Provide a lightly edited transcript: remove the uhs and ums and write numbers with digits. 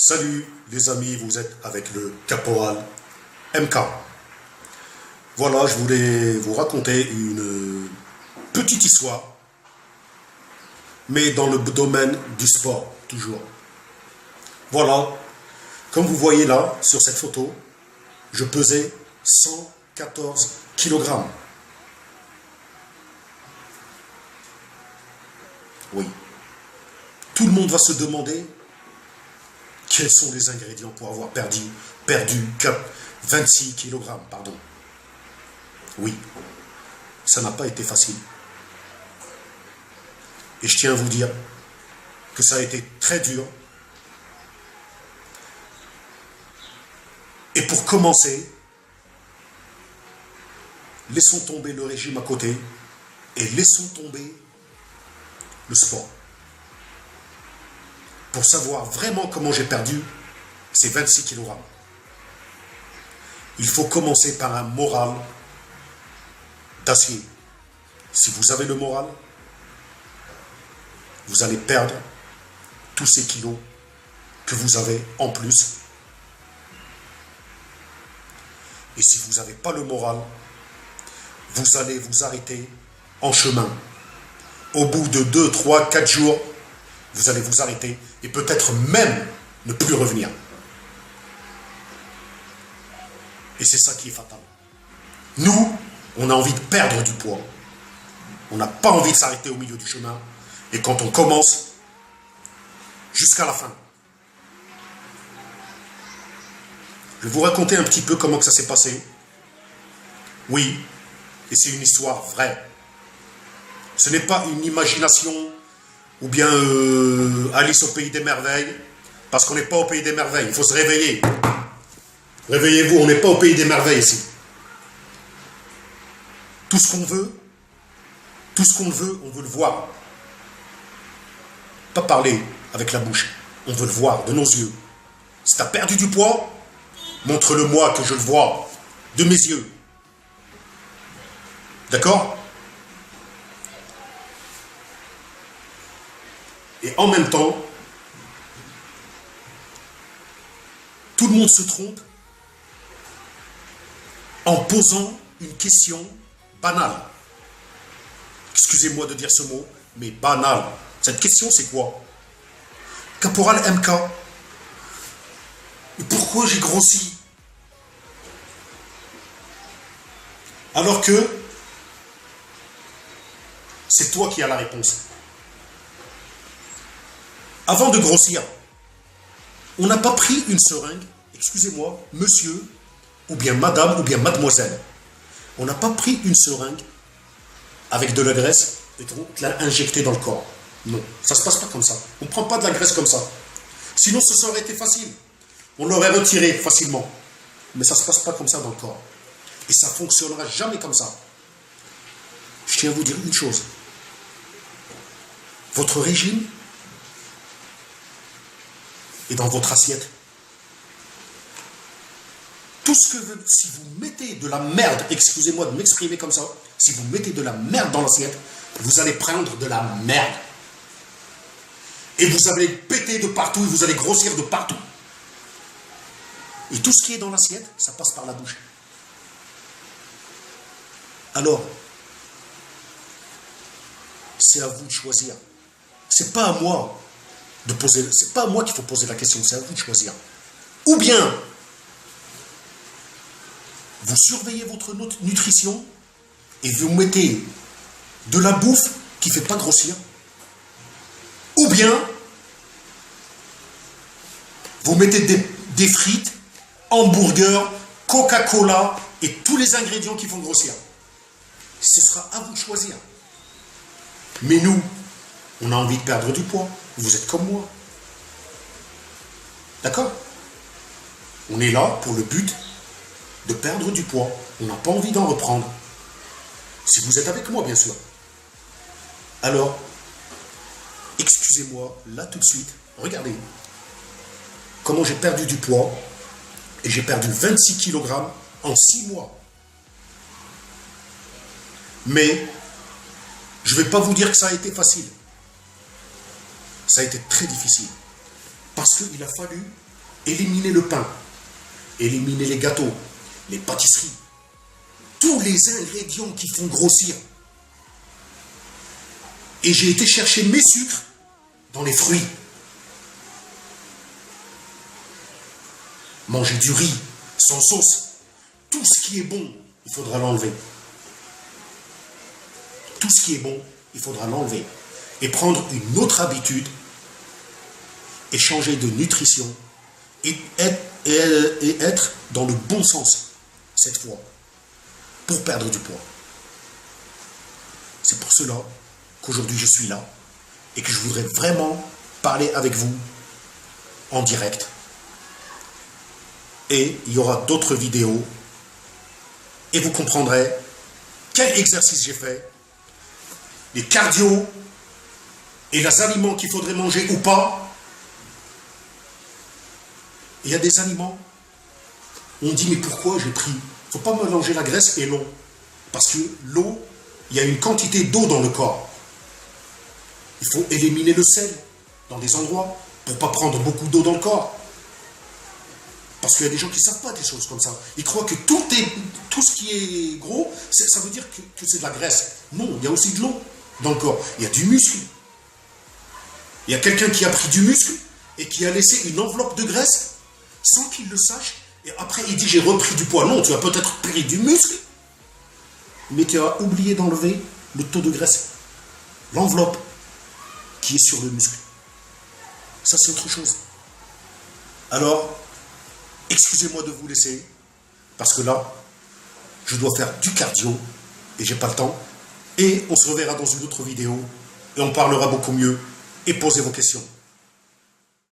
Salut les amis, vous êtes avec le caporal MK. Voilà, je voulais vous raconter une petite histoire, mais dans le domaine du sport, toujours. Voilà, comme vous voyez là, sur cette photo, je pesais 114 kg. Oui. Tout le monde va se demander quels sont les ingrédients pour avoir perdu 26 kg, pardon. Oui, ça n'a pas été facile. Et je tiens à vous dire que ça a été très dur. Et pour commencer, laissons tomber le régime à côté et laissons tomber le sport. Pour savoir vraiment comment j'ai perdu ces 26 kg. Il faut commencer par un moral d'acier. Si vous avez le moral, vous allez perdre tous ces kilos que vous avez en plus. Et si vous n'avez pas le moral, vous allez vous arrêter en chemin. Au bout de 2, 3, 4 jours, vous allez vous arrêter et peut-être même ne plus revenir. Et c'est ça qui est fatal. Nous, on a envie de perdre du poids. On n'a pas envie de s'arrêter au milieu du chemin. Et quand on commence, jusqu'à la fin. Je vais vous raconter un petit peu comment que ça s'est passé. Oui, et c'est une histoire vraie. Ce n'est pas une imagination ou bien Alice au pays des merveilles, parce qu'on n'est pas au pays des merveilles, il faut se réveiller. Réveillez-vous, on n'est pas au pays des merveilles ici. Tout ce qu'on veut, on veut le voir. Pas parler avec la bouche, on veut le voir de nos yeux. Si tu as perdu du poids, montre-le-moi que je le vois de mes yeux. D'accord ? Et en même temps, tout le monde se trompe en posant une question banale. Excusez-moi de dire ce mot, mais banale. Cette question, c'est quoi? Caporal MK, pourquoi j'ai grossi? Alors que c'est toi qui as la réponse. Avant de grossir, on n'a pas pris une seringue, excusez-moi, monsieur, ou bien madame, ou bien mademoiselle. On n'a pas pris une seringue avec de la graisse et on l'a injectée dans le corps. Non, ça ne se passe pas comme ça. On ne prend pas de la graisse comme ça. Sinon, ce aurait été facile. On l'aurait retiré facilement. Mais ça ne se passe pas comme ça dans le corps. Et ça ne fonctionnera jamais comme ça. Je tiens à vous dire une chose. Votre régime est dans votre assiette. Tout ce que si vous mettez de la merde, excusez-moi de m'exprimer comme ça, si vous mettez de la merde dans l'assiette, vous allez prendre de la merde. Et vous allez péter de partout, et vous allez grossir de partout. Et tout ce qui est dans l'assiette, ça passe par la bouche. Alors, c'est à vous de choisir. C'est pas à moi de poser, c'est pas à moi qu'il faut poser la question, c'est à vous de choisir. Ou bien, vous surveillez votre nutrition et vous mettez de la bouffe qui ne fait pas grossir. Ou bien, vous mettez des frites, hamburgers, Coca-Cola et tous les ingrédients qui font grossir. Ce sera à vous de choisir. Mais nous, on a envie de perdre du poids. Vous êtes comme moi. D'accord? On est là pour le but de perdre du poids. On n'a pas envie d'en reprendre. Si vous êtes avec moi, bien sûr. Alors, excusez-moi, là tout de suite, regardez comment j'ai perdu du poids et j'ai perdu 26 kg en 6 mois. Mais je ne vais pas vous dire que ça a été facile. Ça a été très difficile. Parce qu'il a fallu éliminez le pain, éliminez les gâteaux, les pâtisseries, tous les ingrédients qui font grossir. Et j'ai été chercher mes sucres dans les fruits. Manger du riz sans sauce, tout ce qui est bon, il faudra l'enlever. Tout ce qui est bon, il faudra l'enlever. Et prendre une autre habitude et changer de nutrition et être dans le bon sens cette fois pour perdre du poids. C'est pour cela qu'aujourd'hui je suis là et que je voudrais vraiment parler avec vous en direct. Et il y aura d'autres vidéos et vous comprendrez quel exercice j'ai fait, les cardio et les aliments qu'il faudrait manger ou pas. Il y a des aliments, on dit mais pourquoi j'ai pris? Il ne faut pas mélanger la graisse et l'eau. Parce que l'eau, il y a une quantité d'eau dans le corps. Il faut éliminer le sel dans des endroits pour ne pas prendre beaucoup d'eau dans le corps. Parce qu'il y a des gens qui ne savent pas des choses comme ça. Ils croient que tout ce qui est gros, ça veut dire que c'est de la graisse. Non, il y a aussi de l'eau dans le corps. Il y a du muscle. Il y a quelqu'un qui a pris du muscle et qui a laissé une enveloppe de graisse sans qu'il le sache. Et après, il dit j'ai repris du poids. Non, tu as peut-être pris du muscle, mais tu as oublié d'enlever le taux de graisse. L'enveloppe qui est sur le muscle. Ça, c'est autre chose. Alors, excusez-moi de vous laisser, parce que là, je dois faire du cardio et j'ai pas le temps. Et on se reverra dans une autre vidéo et on parlera beaucoup mieux et posez vos questions.